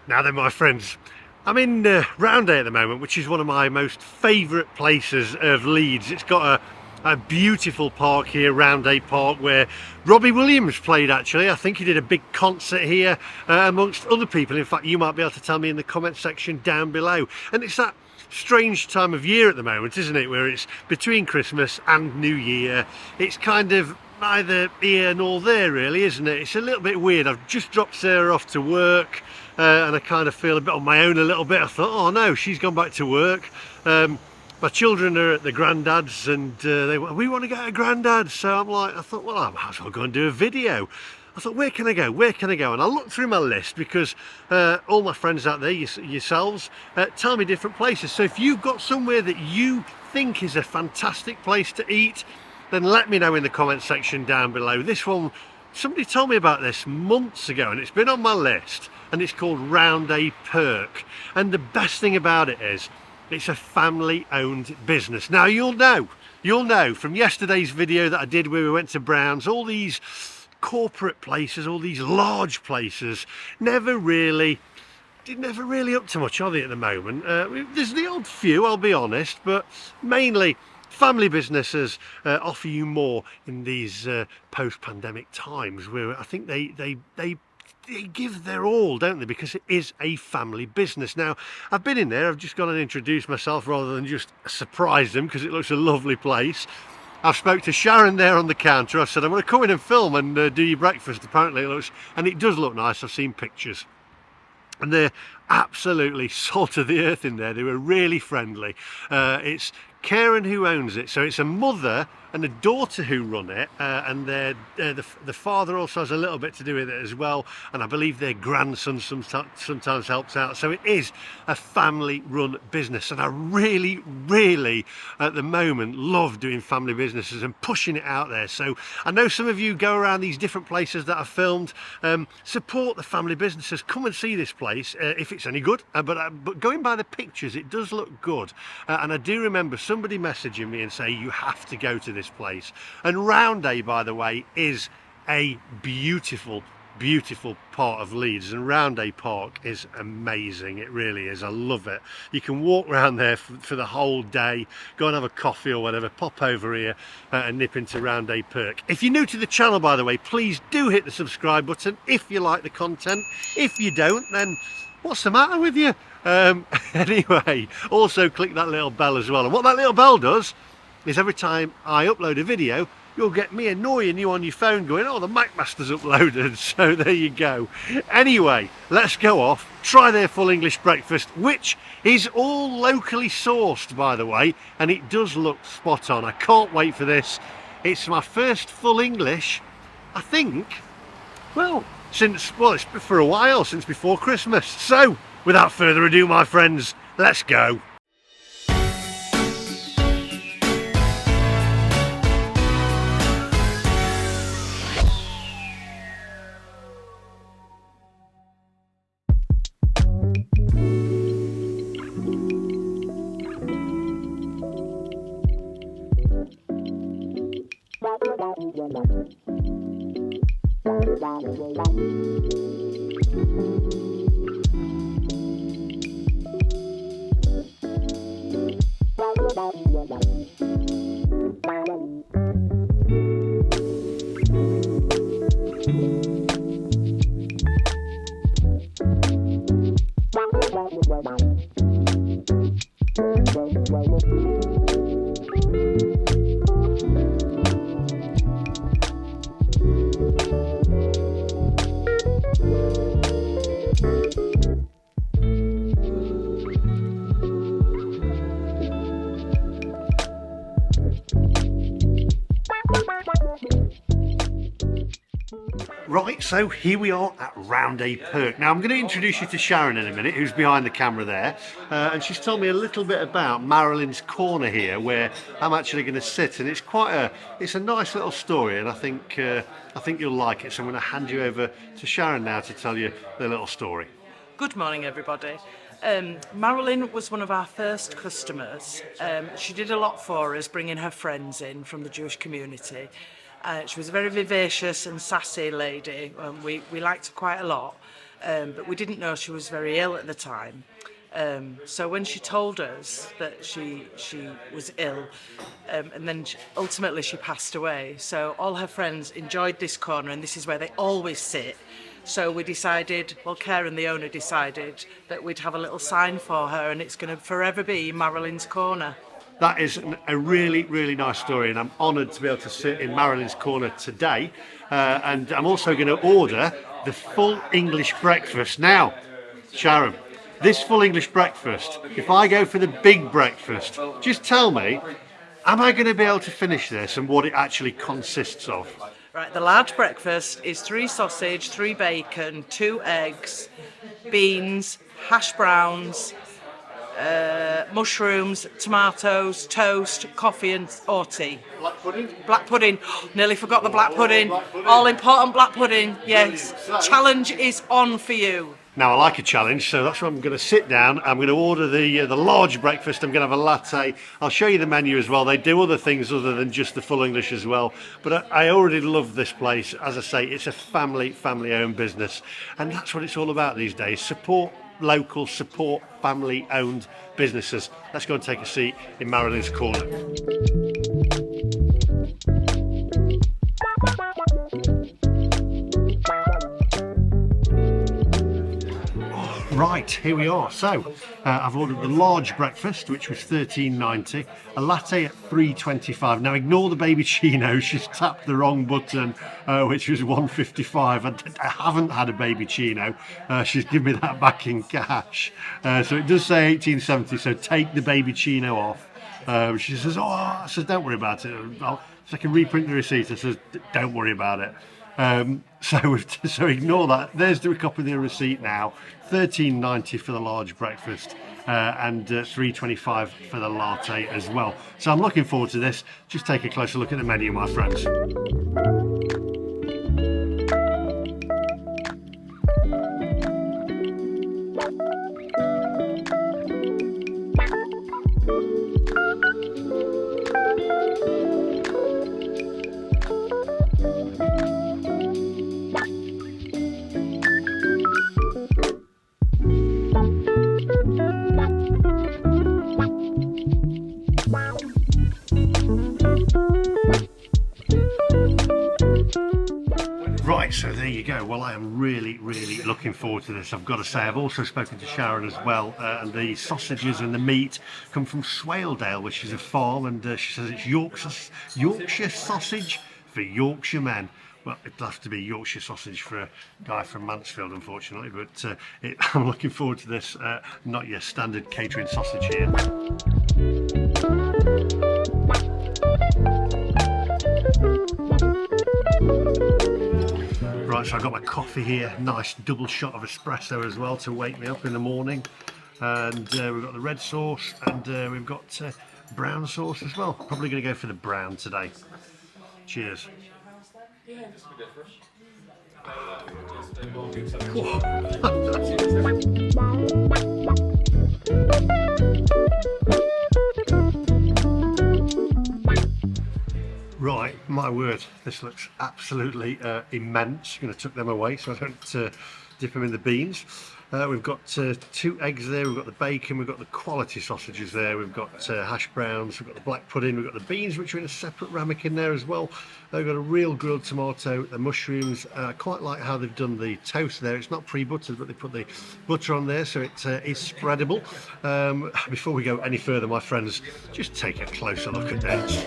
Now then, my friends, I'm in Roundhay at the moment, which is one of my most favourite places of Leeds. It's got a beautiful park here, Roundhay Park, where Robbie Williams played actually. I think he did a big concert here amongst other people. In fact, you might be able to tell me in the comment section down below. And it's that strange time of year at the moment, isn't it, where it's between Christmas and New Year. It's kind of neither here nor there really, isn't it? It's a little bit weird. I've just dropped Sarah off to work and I kind of feel a bit on my own a little bit. I thought, oh no, she's gone back to work. My children are at the granddad's and we want to go to granddad's, so I thought, well, I might as well go and do a video. I thought, where can I go? Where can I go? And I looked through my list because all my friends out there, yourselves, tell me different places. So if you've got somewhere that you think is a fantastic place to eat, then let me know in the comment section down below. This one, somebody told me about this months ago and it's been on my list, and it's called Roundhay Perk. And the best thing about it is it's a family owned business. Now you'll know from yesterday's video that I did where we went to Brown's, all these corporate places, all these large places, never really up to much, are they, at the moment? There's the odd few, I'll be honest, but mainly family businesses offer you more in these post-pandemic times, where I think they give their all, don't they, because it is a family business. Now I've been in there, I've just gone and introduced myself rather than just surprise them, because it looks a lovely place. I've spoke to Sharon there on the counter. I said I'm going to come in and film and do your breakfast. Apparently it does look nice. I've seen pictures and they're absolutely salt of the earth in there. They were really friendly. It's Karen who owns it, so it's a mother and a daughter who run it, and the father also has a little bit to do with it as well, and I believe their grandson sometimes helps out. So it is a family run business, and I really at the moment love doing family businesses and pushing it out there. So I know some of you go around these different places that I've filmed. Support the family businesses, come and see this place if it's any good, but going by the pictures it does look good, and I do remember somebody messaging me and saying you have to go to this place. And Roundhay, by the way, is a beautiful part of Leeds, and Roundhay Park is amazing. It really is. I love it. You can walk around there for the whole day, go and have a coffee or whatever, pop over here and nip into Roundhay Perk. If you're new to the channel, by the way, please do hit the subscribe button if you like the content. If you don't, then what's the matter with you? Anyway, also click that little bell as well, and what that little bell does is every time I upload a video you'll get me annoying you on your phone going, oh, the MacMaster's uploaded. So there you go. Anyway, let's go off, try their full English breakfast, which is all locally sourced, by the way, and it does look spot on. I can't wait for this. It's my first full English, I think, well, it's for a while, since before Christmas. So without further ado, my friends, let's go. Right, so here we are at Roundhay Perk. Now I'm going to introduce you to Sharon in a minute, who's behind the camera there, and she's told me a little bit about Marilyn's corner here, where I'm actually going to sit, and it's a nice little story, and I think you'll like it. So I'm going to hand you over to Sharon now to tell you the little story. Good morning, everybody. Marilyn was one of our first customers. She did a lot for us, bringing her friends in from the Jewish community. She was a very vivacious and sassy lady. We liked her quite a lot. but we didn't know she was very ill at the time. So when she told us that she was ill, and then ultimately she passed away, so all her friends enjoyed this corner, and this is where they always sit. So we decided, well, Karen, the owner, decided that we'd have a little sign for her, and it's going to forever be Marilyn's Corner. That is a really, really nice story, and I'm honoured to be able to sit in Marilyn's Corner today. And I'm also going to order the full English breakfast. Now, Sharon, this full English breakfast, if I go for the big breakfast, just tell me, am I going to be able to finish this and what it actually consists of? Right, the large breakfast is 3 sausage, 3 bacon, 2 eggs, beans, hash browns, mushrooms, tomatoes, toast, coffee or tea. Black pudding? Black pudding. Nearly forgot the black pudding. All important black pudding. Yes. Challenge is on for you. Now, I like a challenge, so that's why I'm going to sit down. I'm going to order the large breakfast. I'm going to have a latte. I'll show you the menu as well. They do other things other than just the full English as well. But I already love this place. As I say, it's a family-owned business. And that's what it's all about these days. Support local, support family-owned businesses. Let's go and take a seat in Marilyn's Corner. Right, here we are. So I've ordered the large breakfast, which was $13.90, a latte at $3.25. Now ignore the baby chino, she's tapped the wrong button, which was $1.55. I haven't had a baby chino. She's given me that back in cash. So it does say $18.70, so take the baby chino off. She says, I says, don't worry about it. So I can reprint the receipt. I says, don't worry about it. So ignore that. There's the copy of the receipt now. $13.90 for the large breakfast and $3.25 for the latte as well. So I'm looking forward to this. Just take a closer look at the menu, my friends. Right, so there you go. Well, I am really looking forward to this. I've got to say, I've also spoken to Sharon as well, and the sausages and the meat come from Swaledale, which is a farm, and she says it's Yorkshire sausage for Yorkshire men. Well, it'll have to be Yorkshire sausage for a guy from Mansfield, unfortunately, but I'm looking forward to this. Not your standard catering sausage here. Right, so I've got my coffee here, nice double shot of espresso as well to wake me up in the morning. And we've got the red sauce and we've got brown sauce as well. Probably going to go for the brown today. Cheers. Right, my word, this looks absolutely immense. I'm going to tuck them away so I don't dip them in the beans. We've got 2 eggs there, we've got the bacon, we've got the quality sausages there, we've got hash browns, we've got the black pudding, we've got the beans which are in a separate ramekin there as well. They've got a real grilled tomato, the mushrooms. I quite like how they've done the toast there. It's not pre-buttered, but they put the butter on there so it is spreadable. Before we go any further, my friends, just take a closer look at this.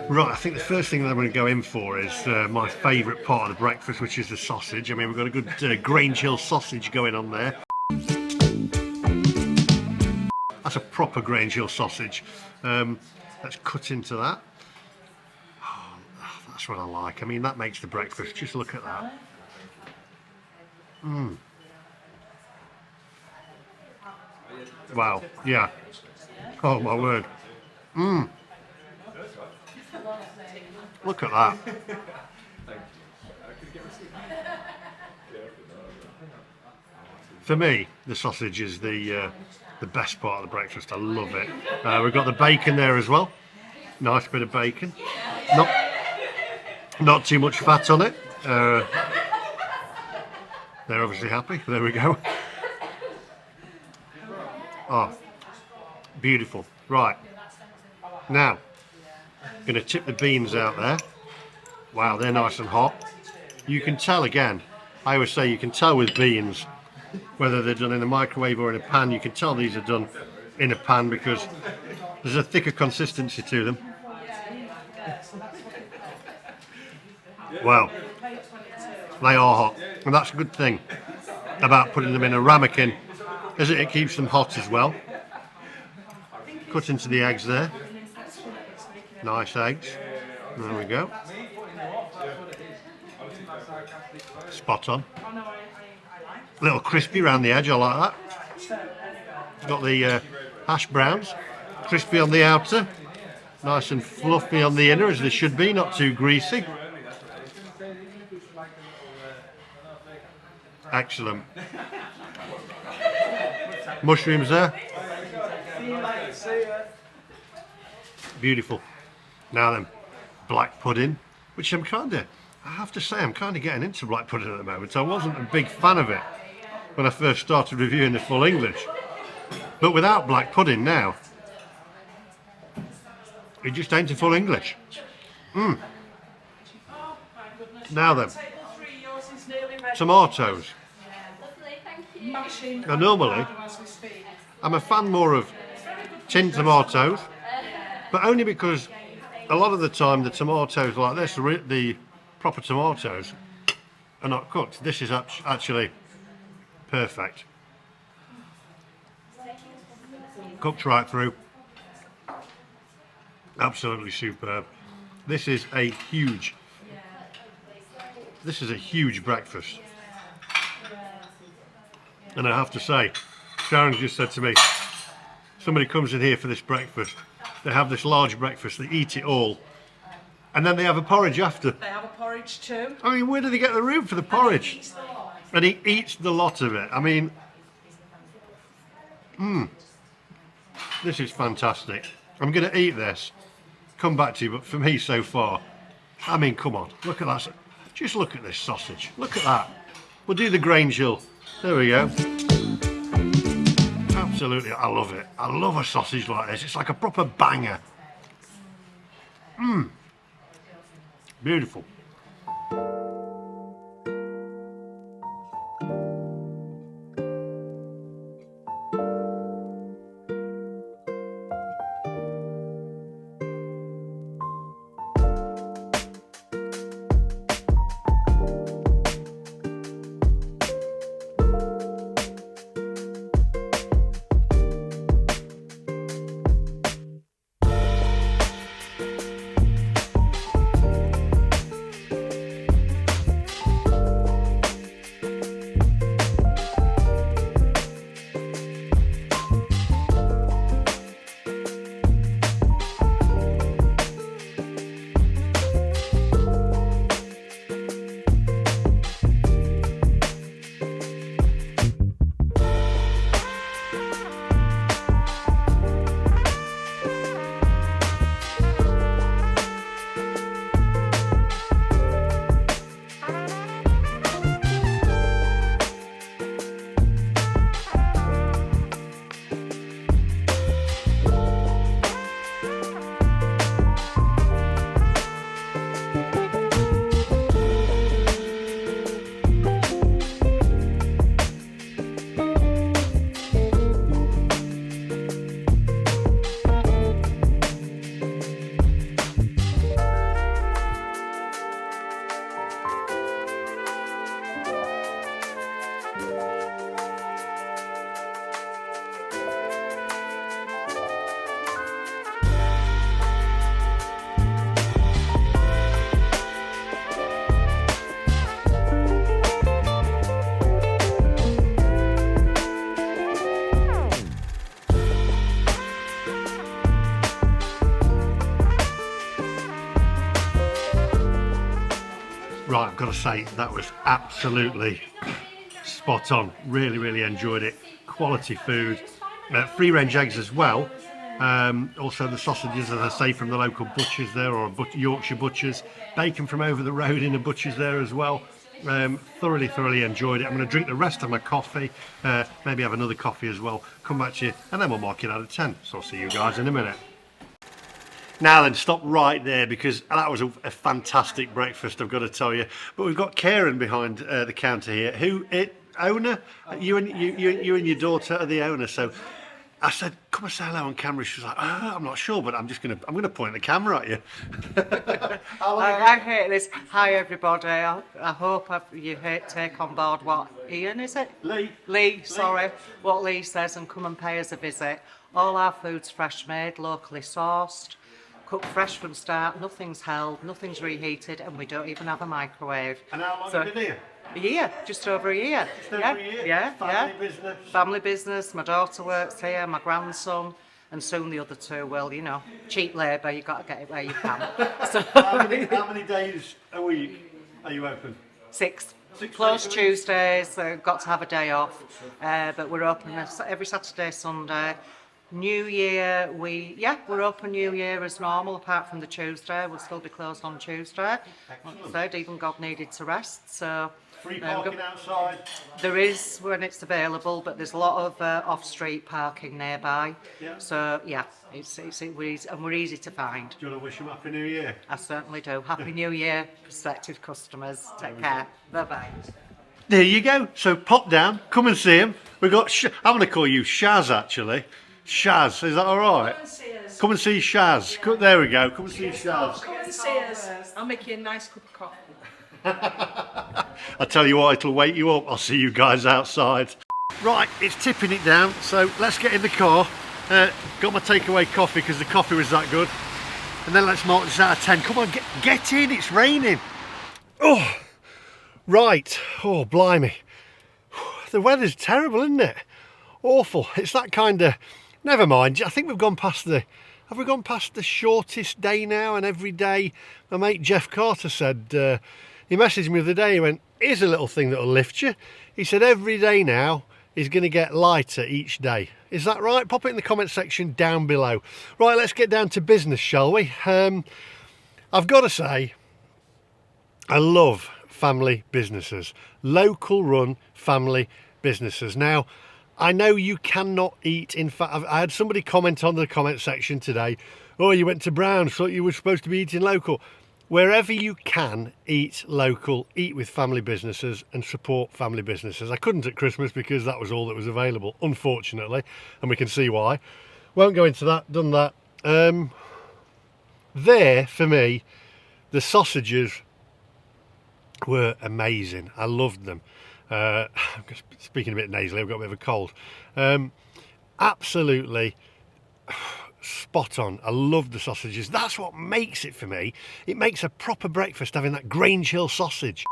Right, I think the first thing that I'm going to go in for is my favourite part of the breakfast, which is the sausage. I mean, we've got a good Grange Hill sausage going on there. That's a proper Grange Hill sausage. Let's cut into that. Oh, that's what I like. I mean, that makes the breakfast. Just look at that. Wow, yeah. Oh my word. Look at that. For me, the sausage is the best part of the breakfast. I love it. We've got the bacon there as well. Nice bit of bacon. Not too much fat on it. They're obviously happy. There we go. Oh, beautiful. Right. Now, going to tip the beans out there. Wow, they're nice and hot. You can tell again. I always say you can tell with beans whether they're done in a microwave or in a pan. You can tell these are done in a pan because there's a thicker consistency to them. Wow, they are hot, and that's a good thing about putting them in a ramekin, is it keeps them hot as well. Cut into the eggs there. Nice eggs. There we go. Spot on. A little crispy around the edge, I like that. Got the hash browns, crispy on the outer, nice and fluffy on the inner as they should be, not too greasy. Excellent. Mushrooms there. Beautiful. Now then, black pudding, which I have to say, I'm kind of getting into black pudding at the moment. I wasn't a big fan of it when I first started reviewing the full English. But without black pudding now, it just ain't a full English. Now then, tomatoes. Now normally, I'm a fan more of tinned tomatoes, but only because a lot of the time the tomatoes like this, the proper tomatoes, are not cooked. This is actually perfect. Cooked right through. Absolutely superb. This is a huge breakfast. And I have to say, Sharon just said to me, somebody comes in here for this breakfast, they have this large breakfast, they eat it all, and then they have a porridge after. They have a porridge too. I mean, where do they get the room for the porridge? And he eats the lot of it. I mean, this is fantastic. I'm going to eat this, come back to you, but for me so far, I mean, come on, look at that. Just look at this sausage. Look at that. We'll do the Grange Hill. There we go. Absolutely, I love it. I love a sausage like this. It's like a proper banger. Beautiful. got to say, that was absolutely spot on. Really, really enjoyed it. Quality food. Free range eggs as well. Also the sausages, as I say, from the local butchers there, or Yorkshire butchers. Bacon from over the road in a butcher's there as well. Thoroughly enjoyed it. I'm going to drink the rest of my coffee, maybe have another coffee as well, come back to you, and then we'll mark it out of 10. So I'll see you guys in a minute. Now then, stop right there, because that was a fantastic breakfast, I've got to tell you. But we've got Karen behind the counter here, owner? You and your daughter are the owner. So I said, come and say hello on camera. She was like, oh, I'm not sure, but I'm gonna point the camera at you. I hate this. Hi everybody. I hope you take on board what Ian, is it? Lee, sorry. What Lee says, and come and pay us a visit. All our food's fresh made, locally sourced, cooked fresh from start, nothing's held, nothing's reheated, and we don't even have a microwave. And how long have you been here? A year, just over a year. Just over a year? Yeah. Family business? Family business. My daughter works here, my grandson, and soon the other two will, you know. Cheap labour, you've got to get it where you can. So how many days a week are you open? 6. 6 Close days a week? Tuesdays, so got to have a day off. But we're open every Saturday, Sunday. New Year, we're open New Year as normal, apart from the Tuesday. We'll still be closed on Tuesday. Like I said, even God needed to rest, so... Free parking outside? There is when it's available, but there's a lot of off-street parking nearby. Yeah. So, yeah, we're easy to find. Do you want to wish them Happy New Year? I certainly do. Happy New Year, prospective customers. Take care. Bye-bye. There you go. So pop down, come and see him. We've got, I'm going to call you Shaz, actually. Shaz, is that all right? Come and see us. Come and see Shaz. There we go. Come and see Shaz. Come and see us. I'll make you a nice cup of coffee. I tell you what, it'll wake you up. I'll see you guys outside. Right, it's tipping it down, so let's get in the car. Got my takeaway coffee because the coffee was that good. And then let's mark this out of 10. Come on, get in, it's raining. Oh, right. Oh, blimey. The weather's terrible, isn't it? Awful. It's that kind of... Never mind, I think we've gone past the... Have we gone past the shortest day now? And every day, my mate Jeff Carter said... he messaged me the other day, he went, here's a little thing that'll lift you. He said every day now is going to get lighter each day. Is that right? Pop it in the comment section down below. Right, let's get down to business, shall we? I've got to say, I love family businesses. Local run family businesses. Now, I know you cannot eat, in fact, I had somebody comment on the comment section today, oh, you went to Brown's, thought you were supposed to be eating local. Wherever you can eat local, eat with family businesses and support family businesses. I couldn't at Christmas because that was all that was available, unfortunately, and we can see why. Won't go into that, done that. There, for me, the sausages were amazing. I loved them. I'm speaking a bit nasally, I've got a bit of a cold. Absolutely spot on. I love the sausages. That's what makes it for me. It makes a proper breakfast having that Grange Hill sausage.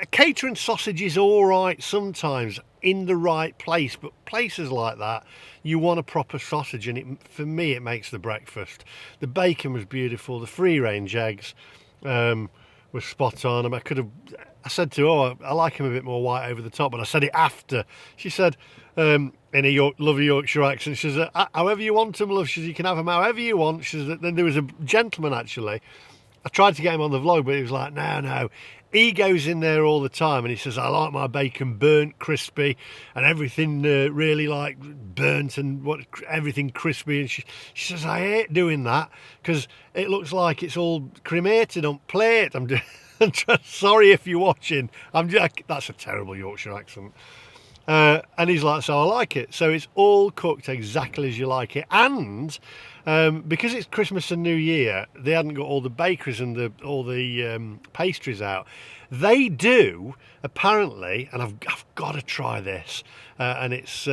A catering sausage is all right sometimes in the right place, but places like that, you want a proper sausage, and for me it makes the breakfast. The bacon was beautiful. The free range eggs was spot on. I said to her, oh, I like him a bit more white over the top, but I said it after. She said, in a lovely Yorkshire accent, she says, however you want them, love, she says, you can have them however you want. She says, then there was a gentleman, actually, I tried to get him on the vlog, but he was like, no. He goes in there all the time and he says, I like my bacon burnt, crispy, and everything really like burnt and everything crispy. And she says, I hate doing that because it looks like it's all cremated on plate. I'm sorry if you're watching. That's a terrible Yorkshire accent. And he's like, so I like it. So it's all cooked exactly as you like it. And because it's Christmas and New Year, they hadn't got all the bakeries and all the pastries out. They do, apparently, and I've got to try this. And it's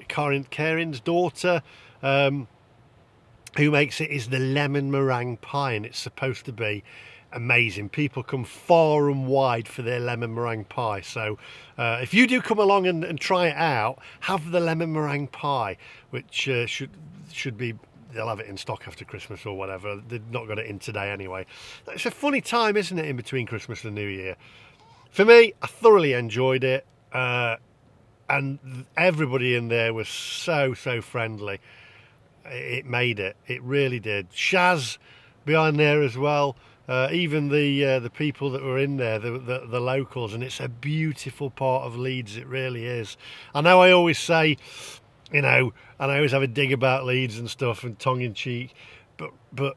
Karen's daughter who makes it, is the lemon meringue pie. And it's supposed to be amazing. People come far and wide for their lemon meringue pie. So if you do come along and try it out, have the lemon meringue pie, which should be they'll have it in stock after Christmas or whatever. They've not got it in today anyway. It's a funny time, isn't it, in between Christmas and New Year? For me, I thoroughly enjoyed it, and everybody in there was so friendly. It made it. It really did. Shaz behind there as well. Even the people that were in there, the locals, and it's a beautiful part of Leeds. It really is. I know I always say, you know, and I always have a dig about Leeds and stuff, and tongue in cheek, but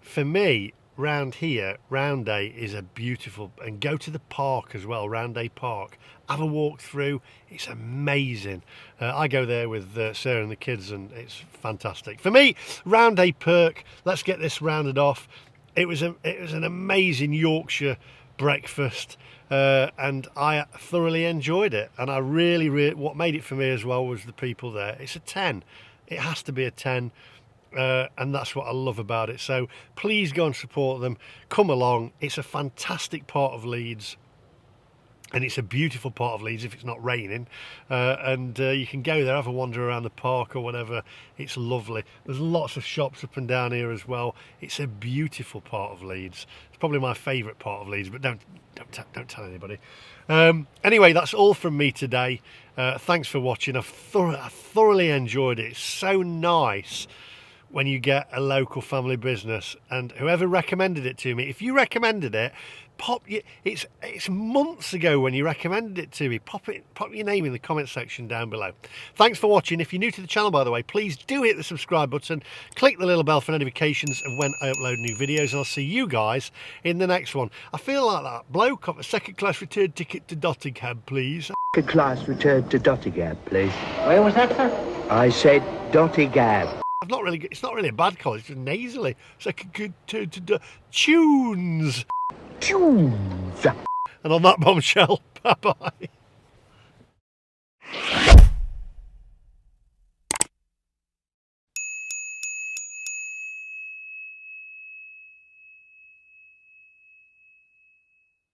for me, round here, Roundhay is a beautiful, and go to the park as well, Roundhay Park. Have a walk through. It's amazing. I go there with Sarah and the kids, and it's fantastic. For me, Roundhay Perk. Let's get this rounded off. It was an amazing Yorkshire breakfast, and I thoroughly enjoyed it. And I really, what made it for me as well was the people there. It's a 10. It has to be a 10. And that's what I love about it. So please go and support them. Come along. It's a fantastic part of Leeds. And it's a beautiful part of Leeds if it's not raining, and you can go there, have a wander around the park or whatever. It's lovely. There's lots of shops up and down here as well. It's a beautiful part of Leeds. It's probably my favourite part of Leeds, but don't tell anybody. Anyway, that's all from me today. Thanks for watching. I thoroughly enjoyed it. It's so nice when you get a local family business, and whoever recommended it to me, if you recommended it, it's months ago when you recommended it to me, pop your name in the comment section down below. Thanks for watching. If you're new to the channel, by the way, please do hit the subscribe button, click the little bell for notifications of when I upload new videos, and I'll see you guys in the next one. I feel like that bloke off a second class return ticket to Nottingham, please. Second class return to Nottingham, please. Where was that, sir? I said Nottingham. It's not really a bad call, it's just nasally. Second turn to tunes. Tunes. And on that bombshell, bye bye.